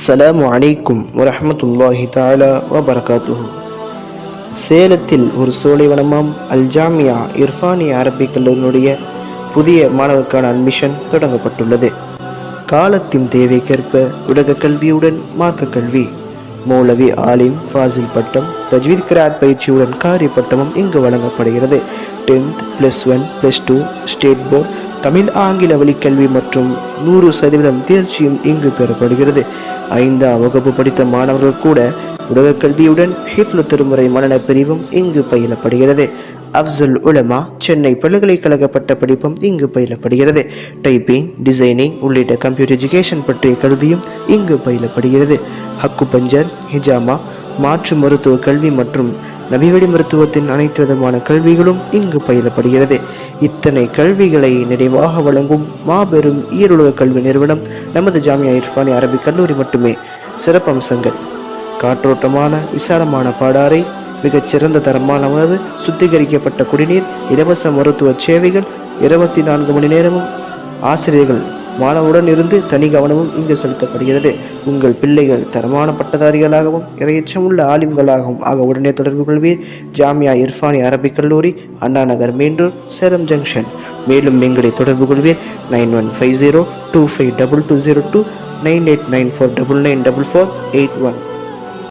அஸ்ஸலாமு அலைக்கும் வரஹ்மத்துல்லாஹி தஆலா வபரகாத்துஹு. சேலத்தில் ஒரு சோலைவனமாம் அல் ஜாமியா இர்ஃபானியா அரபிக் கல்லூரியினுடைய புதிய மாணவருக்கான அட்மிஷன் தொடங்கப்பட்டுள்ளது. காலத்தின் தேவைக்கேற்ப உலக கல்வியுடன் மார்க்க கல்வி, மௌலவி ஆலிம் ஃபாசில் பட்டம், தஜ்வீத் கிராத் பயிற்சியுடன் காரி பட்டமும் இங்கு வழங்கப்படுகிறது. 10th +1 +2 ஸ்டேட் போர்ட் தமிழ் ஆங்கில வழிக்கல்வி மற்றும் 100% தேர்ச்சியும் இங்கு பெறப்படுகிறது. 5ஆம் வகுப்பு படித்த மாணவர்கள் கூட உலக கல்வியுடன் ஹிஃப்லு திருமுறை மனன பிரிவும் இங்கு பயிலப்படுகிறது. அஃசல் உலமா சென்னை பல்கலைக்கழக பட்ட படிப்பும் இங்கு பயிலப்படுகிறது. டைப்பிங், டிசைனிங் உள்ளிட்ட கம்ப்யூட்டர் எஜுகேஷன் பற்றிய கல்வியும் இங்கு பயிலப்படுகிறது. ஹக்கு பஞ்சர், ஹிஜாமா, மாற்று மருத்துவ கல்வி மற்றும் நபிவழி மருத்துவத்தின் அனைத்து விதமான கல்விகளும் இங்கு பயிலப்படுகிறது. இத்தனை கல்விகளை நிறைவாக வழங்கும் மாபெரும் ஈருலக கல்வி நிறுவனம் நமது ஜாமியா இர்ஃபானியா அரபிக் கல்லூரி மட்டுமே. சிறப்பம்சங்கள்: காற்றோட்டமான விசாலமான பாடாறை, மிகச்சிறந்த தரமான உணவு, சுத்திகரிக்கப்பட்ட குடிநீர், இலவச மருத்துவ சேவைகள், 24 மணி நேரமும் ஆசிரியர்கள் மாணவருடன் இருந்து தனி கவனமும் இங்கு செலுத்தப்படுகிறது. உங்கள் பிள்ளைகள் தரமான பட்டதாரிகளாகவும் இறையச்சமுள்ள ஆலிம்களாகவும் ஆக உடனே தொடர்பு கொள்வீர். ஜாமியா இர்ஃபானியா அரபிக் கல்லூரி, Anna Nagar, main road, Salem junction. மேலும் எங்களை தொடர்பு கொள்வீர் 9150252202, 9894994481.